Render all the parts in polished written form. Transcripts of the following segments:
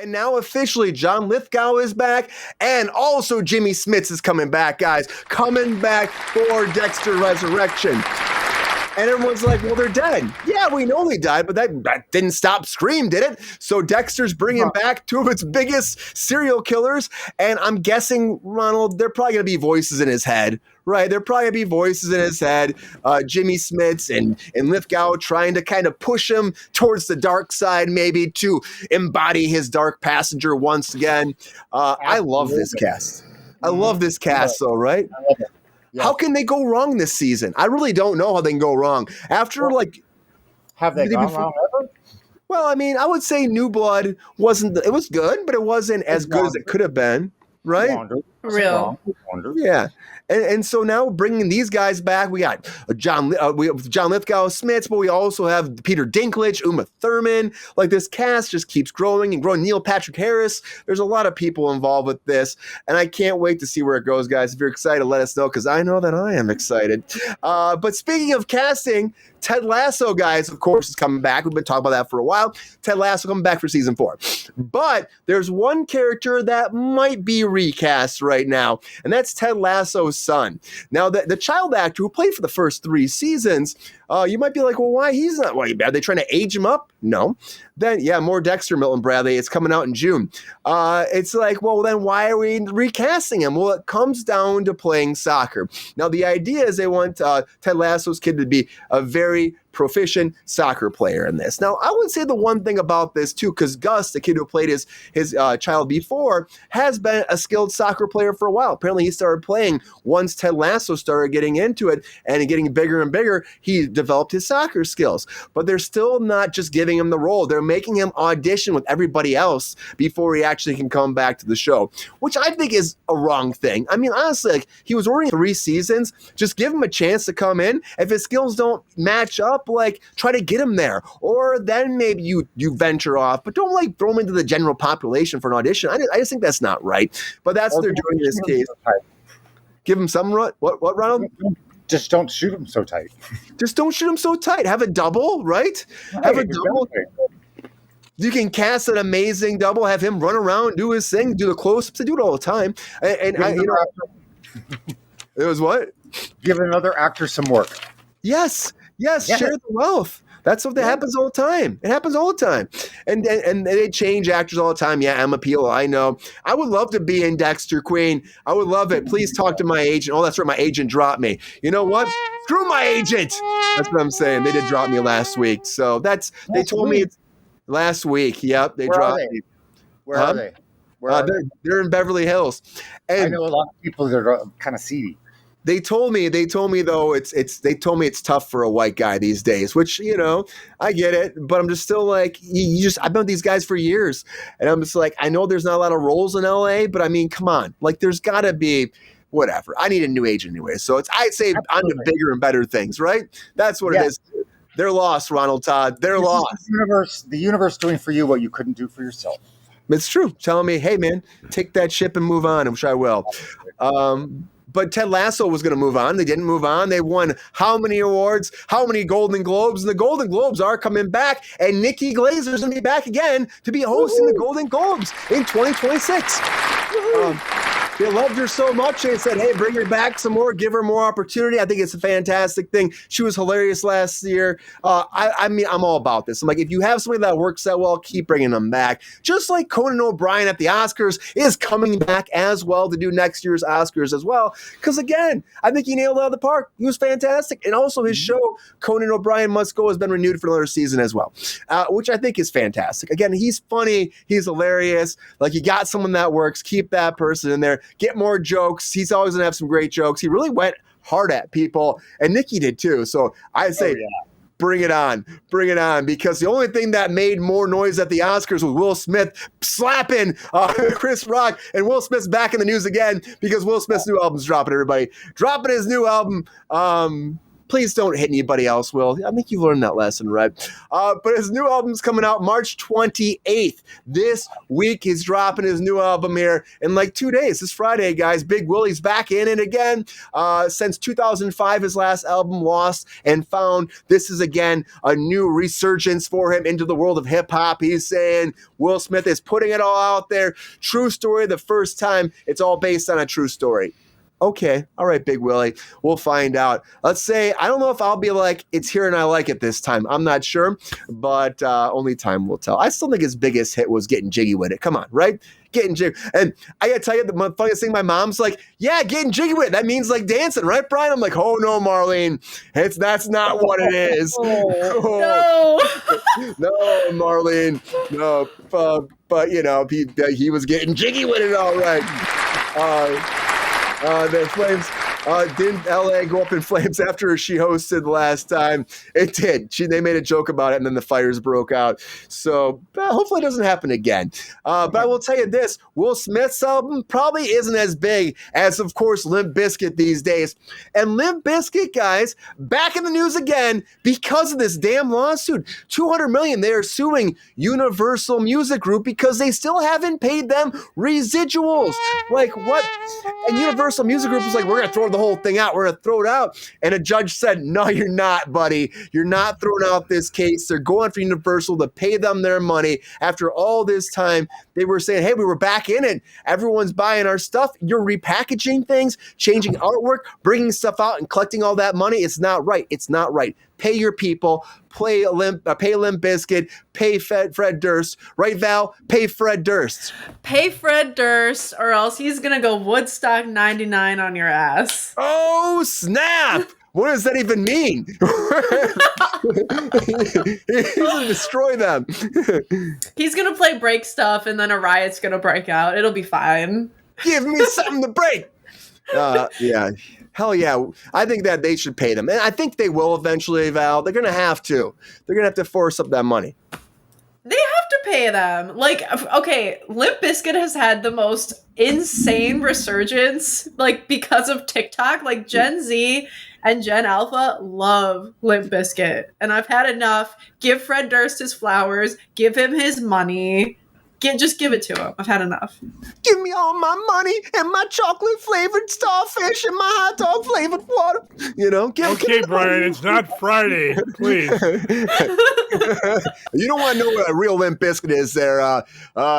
And now officially, John Lithgow is back, and also Jimmy Smits is coming back, guys. Coming back for Dexter Resurrection. And everyone's like, well, they're dead. Yeah, we know they died, but that didn't stop Scream, did it? So Dexter's bringing back two of its biggest serial killers, and I'm guessing, Ronald, they're probably going to be voices in his head, right? They're probably going to be voices in his head. Jimmy Smits and Lithgow trying to kind of push him towards the dark side, maybe to embody his dark passenger once again. I love this cast. I love this cast, though, right? I love it. Yeah. How can they go wrong this season? I really don't know how they can go wrong. Have they gone wrong ever? Well, I mean, I would say New Blood it was good, but it wasn't as good as it could have been, right? Real. Yeah. And so now bringing these guys back, we got John Lithgow, Smits, but we also have Peter Dinklage, Uma Thurman. Like, this cast just keeps growing and growing. Neil Patrick Harris. There's a lot of people involved with this, and I can't wait to see where it goes, guys. If you're excited, let us know, because I know that I am excited. But speaking of casting, Ted Lasso, guys, of course, is coming back. We've been talking about that for a while. Ted Lasso coming back for season 4. But there's one character that might be recast right now, and that's Ted Lasso's son. Now, the child actor who played for the first 3 seasons, you might be like, well, why he's not? Why are they trying to age him up? No. Then, yeah, more Dexter, Milton Bradley. It's coming out in June. It's like, well, then why are we recasting him? Well, it comes down to playing soccer. Now, the idea is they want Ted Lasso's kid to be a very proficient soccer player in this. Now, I would say the one thing about this, too, because Gus, the kid who played his child before, has been a skilled soccer player for a while. Apparently, he started playing once Ted Lasso started getting into it and getting bigger and bigger. He developed his soccer skills. But they're still not just giving him the role. They're making him audition with everybody else before he actually can come back to the show, which I think is a wrong thing. I mean, honestly, like, he was already in 3 seasons. Just give him a chance to come in. If his skills don't match up, like, try to get him there, or then maybe you venture off, but don't like throw him into the general population for an audition. I just think that's not right, but that's what they're doing in this case. Give him some what Ronald? Just don't shoot him so tight. Just don't shoot him so tight. Have a double, right? Have a double. You can cast an amazing double, have him run around, do his thing, do the close-ups. They do it all the time. And it was what? Give another actor some work. Yes, share the wealth. That's what happens all the time. It happens all the time. And they change actors all the time. Yeah, Emma Peel, I know. I would love to be in Dexter, Queen. I would love it. Please talk to my agent. Oh, that's right, my agent dropped me. You know what? Screw my agent. That's what I'm saying. They did drop me last week. So they told me it's last week. Yep, they dropped me. Where are they? They're in Beverly Hills. And I know a lot of people that are kind of seedy. They told me though it's tough for a white guy these days, which, I get it, but I'm just still like, I've been with these guys for years, and I'm just like, I know there's not a lot of roles in LA, but I mean, come on, like, there's gotta be whatever. I need a new agent anyway, so I'd say on to bigger and better things, right? That's what it is. They're lost, Ronald, Todd. They're lost. The universe doing for you what you couldn't do for yourself. It's true. Telling me, hey man, take that ship and move on, which I will. But Ted Lasso was going to move on. They didn't move on. They won how many awards? How many Golden Globes? And the Golden Globes are coming back. And Nikki Glazer is going to be back again to be hosting the Golden Globes in 2026. They loved her so much, they said, hey, bring her back some more, give her more opportunity. I think it's a fantastic thing. She was hilarious last year. I mean, I'm all about this. I'm like, if you have somebody that works that well, keep bringing them back. Just like Conan O'Brien at the Oscars is coming back as well to do next year's Oscars as well. Because, again, I think he nailed it out of the park. He was fantastic. And also his show, Conan O'Brien Must Go, has been renewed for another season as well, which I think is fantastic. Again, he's funny. He's hilarious. Like, you got someone that works. Keep that person in there. Get more jokes. He's always going to have some great jokes. He really went hard at people, and Nikki did too. So I say, bring it on. Bring it on, because the only thing that made more noise at the Oscars was Will Smith slapping Chris Rock, and Will Smith's back in the news again because Will Smith's new album's dropping, everybody. Dropping his new album. Please don't hit anybody else, Will. I think you learned that lesson, right? But his new album's coming out March 28th. This week he's dropping his new album here in like 2 days. This Friday, guys. Big Willie's back in it again. Since 2005, his last album, Lost and Found. This is, again, a new resurgence for him into the world of hip-hop. He's saying Will Smith is putting it all out there. True story, the first time. It's all based on a true story. Okay, all right, Big Willie. We'll find out. Let's say, I don't know if I'll be like, it's here and I like it this time. I'm not sure, but only time will tell. I still think his biggest hit was Getting Jiggy With It. Come on, right? Getting jiggy. And I gotta tell you, the funniest thing, my mom's like, yeah, getting jiggy with it. That means like dancing, right, Brian? I'm like, oh no, Marlene. That's not what it is. No. No, Marlene. No, but you know, he was getting jiggy with it all right. The Flames, didn't LA go up in flames after she hosted last time? It did. They made a joke about it, and then the fires broke out. So hopefully it doesn't happen again. But I will tell you this, Will Smith's album probably isn't as big as, of course, Limp Bizkit these days. And Limp Bizkit, guys, back in the news again because of this damn lawsuit. $200 million. They are suing Universal Music Group because they still haven't paid them residuals. Like, what? And Universal Music Group was like, we're going to throw the whole thing out. We're going to throw it out. And a judge said, no, you're not, buddy. You're not throwing out this case. They're going for Universal to pay them their money. After all this time, they were saying, hey, we were back in it. Everyone's buying our stuff. You're repackaging things, changing artwork, bringing stuff out and collecting all that money. It's not right. It's not right. Pay your people. Pay Limp Bizkit. Pay Fred Durst. Right, Val? Pay Fred Durst. Pay Fred Durst, or else he's going to go Woodstock 99 on your ass. Oh, snap! What does that even mean? He's going to destroy them. He's going to play break stuff, and then a riot's going to break out. It'll be fine. Give me something to break. Yeah. Hell yeah. I think that they should pay them. And I think they will eventually, Val. They're going to have to. They're going to have to force up that money. They have to pay them. Like, okay, Limp Bizkit has had the most insane resurgence, like, because of TikTok. Like, Gen Z and Gen Alpha love Limp Bizkit. And I've had enough. Give Fred Durst his flowers. Give him his money. Just give it to him. I've had enough. Give me all my money and my chocolate-flavored starfish and my hot dog-flavored water. You know? Okay, Brian, it's not Friday. Please. You don't want to know what a real Limp Bizkit is there.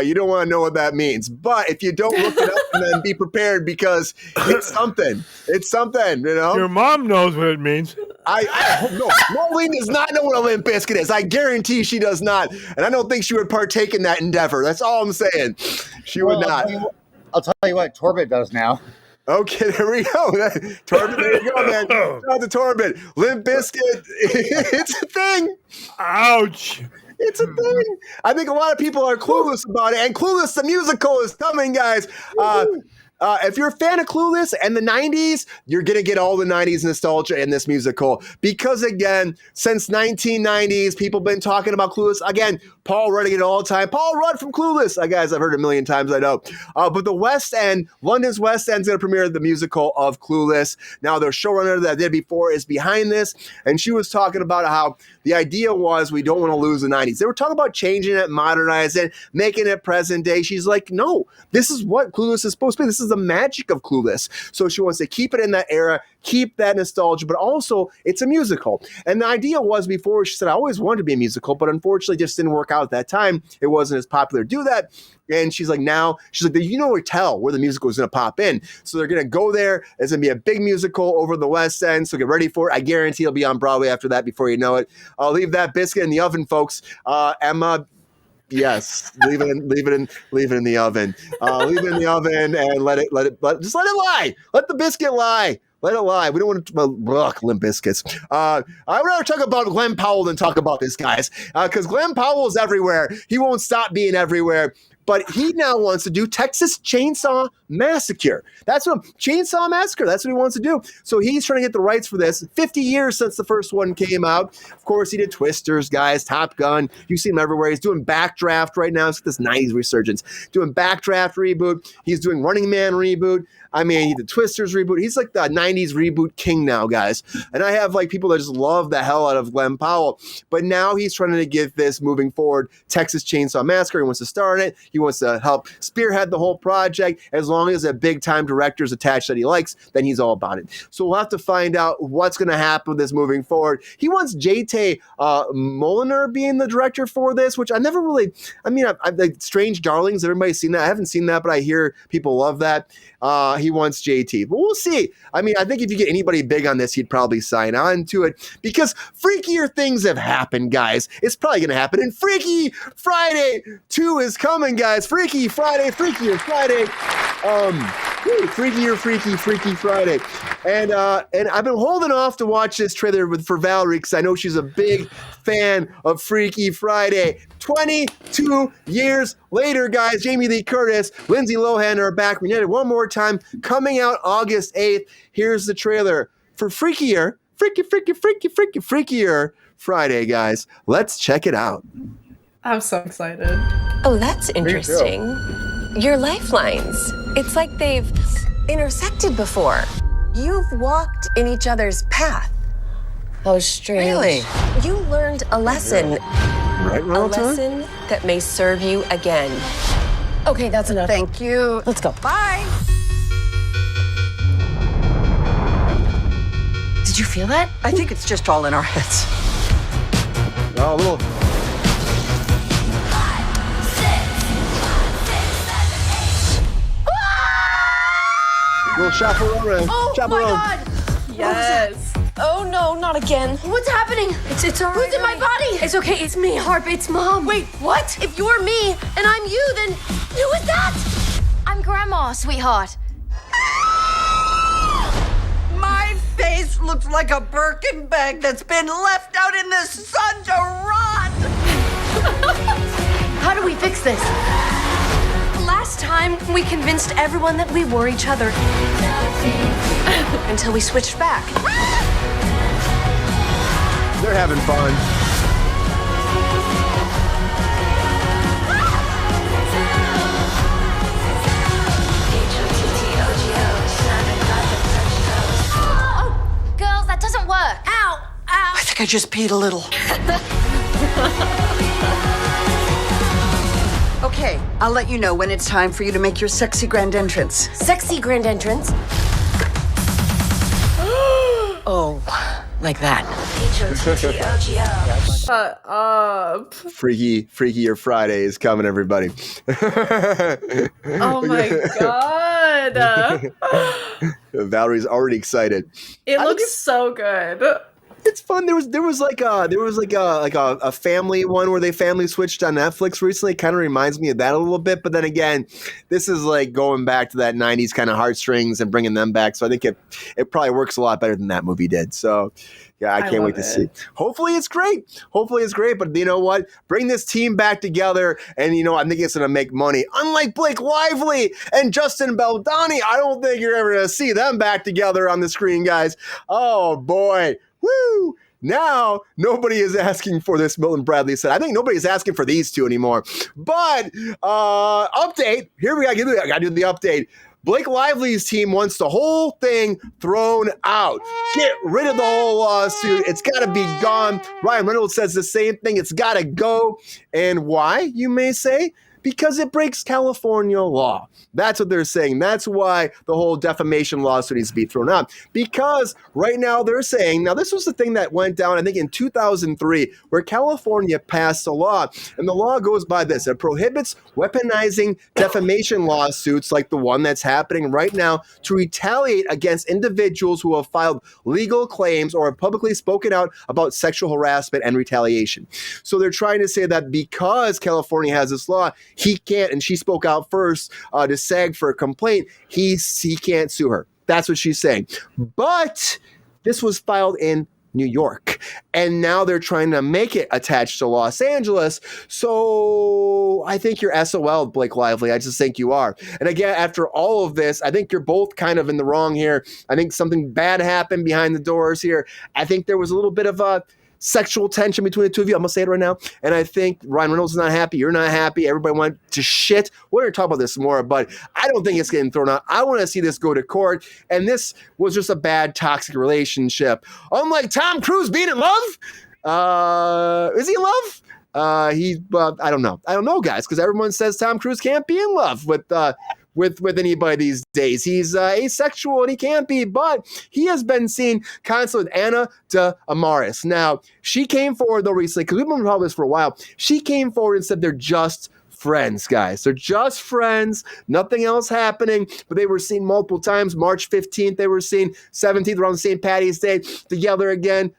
You don't want to know what that means. But if you don't look it up, and then be prepared because it's something. It's something, you know? Your mom knows what it means. No, Marlene does not know what a Limp Bizkit is. I guarantee she does not. And I don't think she would partake in that endeavor. That's all I'm saying. She would not. I'll tell you what, Torbit does now. Okay, there we go. Torbit, there you go, man. Shout out to Torbit. Limp Bizkit, it's a thing. Ouch. It's a thing. I think a lot of people are clueless about it. And Clueless, the musical, is coming, guys. If you're a fan of Clueless and the 90s, you're going to get all the 90s nostalgia in this musical. Because, again, since 1990s, people have been talking about Clueless. Again, Paul Rudd it all the time. Paul Rudd from Clueless. Guys, I've heard it a million times, I know. But the West End, London's West End is going to premiere the musical of Clueless. Now, their showrunner that did before is behind this. And she was talking about how the idea was we don't want to lose the 90s. They were talking about changing it, modernizing it, making it present day. She's like, no, this is what Clueless is supposed to be. This is the magic of Clueless. So she wants to keep it in that era, keep that nostalgia, but also it's a musical. And the idea was before, she said, I always wanted to be a musical, but unfortunately just didn't work out at that time. It wasn't as popular to do that. And she's like, you know, tell where the musical is going to pop in. So they're going to go there. It's going to be a big musical over the West End. So get ready for it. I guarantee it'll be on Broadway after that before you know it. I'll leave that biscuit in the oven, folks. Emma, yes, leave it in the oven. Leave it in the oven and let it lie. Let the biscuit lie. Let it lie. We don't want to Limp Bizkits. I'd rather talk about Glen Powell than talk about this, guys, because Glen Powell's everywhere. He won't stop being everywhere. but he now wants to do Texas Chainsaw Massacre. That's what he wants to do. So he's trying to get the rights for this. 50 years since the first one came out. Of course, he did Twisters, guys, Top Gun. You see him everywhere. He's doing Backdraft right now. It's this 90s resurgence. Doing Backdraft reboot. He's doing Running Man reboot. I mean, the Twisters reboot. He's like the 90s reboot king now, guys. And I have like people that just love the hell out of Glen Powell. But now he's trying to get this moving forward. Texas Chainsaw Massacre. He wants to star in it. He wants to help spearhead the whole project. As long as a big time director is attached that he likes, then he's all about it. So we'll have to find out what's going to happen with this moving forward. He wants J.T. Moliner being the director for this, which I never really, I've like Strange Darlings. Everybody's seen that. I haven't seen that, but I hear people love that. He wants JT, but we'll see. I mean, I think if you get anybody big on this, he'd probably sign on to it because freakier things have happened, guys. It's probably going to happen. And Freaky Friday 2 is coming, guys. Freaky Friday, Freakier Friday. Freaky Friday. And I've been holding off to watch this trailer for Valarie because I know she's a big fan of Freaky Friday. 22 years later, guys, Jamie Lee Curtis, Lindsay Lohan are back reunited one more time, coming out August 8th. Here's the trailer for Freakier Friday, guys. Let's check it out. I'm so excited. Oh, that's interesting. Your lifelines. It's like they've intersected before. You've walked in each other's path. How strange. Really? You learned a lesson. Right, Ronald? A lesson that may serve you again. Okay, that's enough. Thank you. Let's go. Bye. Did you feel that? I think it's just all in our heads. Oh, a little. Little chaperone. Oh, chaperone. my God. Yes. Oh, no, not again. What's happening? It's all right. Who's in my body? It's okay. It's me, Harp. It's Mom. Wait, what? If you're me and I'm you, then who is that? I'm Grandma, sweetheart. My face looks like a Birkin bag that's been left out in the sun to rot. How do we fix this? Last time, we convinced everyone that we were each other. Until we switched back. They're having fun. Oh, girls, that doesn't work. Ow, ow. I think I just peed a little. Okay, I'll let you know when it's time for you to make your sexy grand entrance. Sexy grand entrance. Oh, like that. Shut up. Freakier Friday is coming, everybody. Oh my God. Valerie's already excited. It looks so good. It's fun. There was like a family one where they family switched on Netflix recently. Kind of reminds me of that a little bit. But then again, this is like going back to that 90s kind of heartstrings and bringing them back. So I think it probably works a lot better than that movie did. So yeah, I can't wait to see. Hopefully it's great. But you know what? Bring this team back together, and I think it's going to make money. Unlike Blake Lively and Justin Baldoni, I don't think you're ever going to see them back together on the screen, guys. Oh boy. Woo! Now, nobody is asking for this, Milton Bradley said. I think nobody's asking for these two anymore. But, update. Here I got to do the update. Blake Lively's team wants the whole thing thrown out. Get rid of the whole lawsuit. It's got to be gone. Ryan Reynolds says the same thing. It's got to go. And why, you may say? Because it breaks California law. That's what they're saying. That's why the whole defamation lawsuit needs to be thrown out. Because right now they're saying, now this was the thing that went down, I think in 2003, where California passed a law. And the law goes by this. It prohibits weaponizing defamation lawsuits like the one that's happening right now to retaliate against individuals who have filed legal claims or have publicly spoken out about sexual harassment and retaliation. So they're trying to say that because California has this law, he can't, and she spoke out first to SAG for a complaint, he can't sue her. That's what she's saying. But this was filed in New York. And now they're trying to make it attached to Los Angeles. So I think you're SOL, Blake Lively. I just think you are. And again, after all of this, I think you're both kind of in the wrong here. I think something bad happened behind the doors here. I think there was a little bit of a sexual tension between the two of you. I'm going to say it right now. And I think Ryan Reynolds is not happy. You're not happy. Everybody went to shit. We're going to talk about this more, but I don't think it's getting thrown out. I want to see this go to court. And this was just a bad, toxic relationship. Unlike Tom Cruise being in love. Is he in love? I don't know. I don't know, guys, because everyone says Tom Cruise can't be in love with anybody these days. He's asexual and he can't be, but he has been seen constantly with Anna de Armas. Now, she came forward though recently, because we've been talking about this for a while. She came forward and said they're just friends, guys. They're just friends. Nothing else happening, but they were seen multiple times. March 15th, they were seen. 17th, around St. Patty's Day, together again.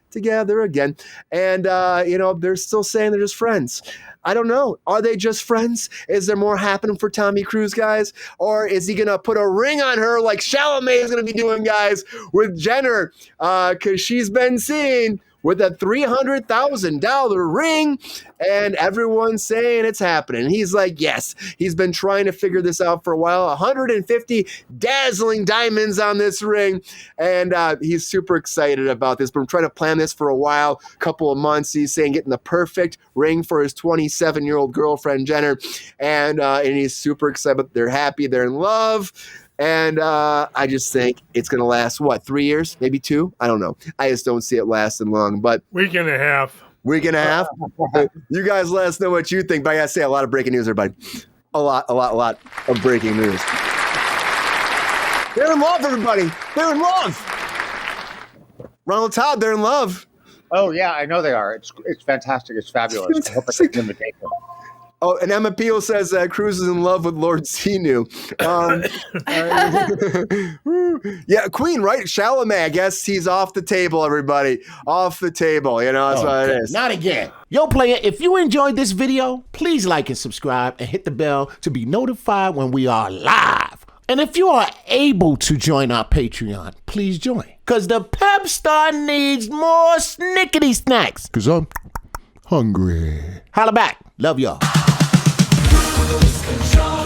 And, they're still saying they're just friends. I don't know. Are they just friends? Is there more happening for Tommy Cruise, guys? Or is he going to put a ring on her like Chalamet is going to be doing, guys, with Jenner? Because she's been seen with a $300,000 ring, and everyone's saying it's happening. He's like, yes, he's been trying to figure this out for a while. 150 dazzling diamonds on this ring, and he's super excited about this. But I'm trying to plan this for a while, couple of months. He's saying getting the perfect ring for his 27-year-old girlfriend, Jenner, and he's super excited. They're happy. They're in love. And I just think it's going to last, 3 years? Maybe 2? I don't know. I just don't see it lasting long. But week and a half. You guys let us know what you think. But I got to say, a lot of breaking news, everybody. A lot of breaking news. They're in love, everybody. They're in love. Ronald, Todd, they're in love. Oh, yeah, I know they are. It's fantastic. It's fabulous. I hope it's an invitation. Oh, and Emma Peel says Kruse is in love with Lord Xenu. Yeah, Queen, right? Chalamet, I guess he's off the table, everybody. Off the table, that's what it is. Not again. Yo, player, if you enjoyed this video, please like and subscribe and hit the bell to be notified when we are live. And if you are able to join our Patreon, please join. Because the Pepestar needs more snickety snacks. Because I'm hungry. Holla back. Love y'all. Lose control.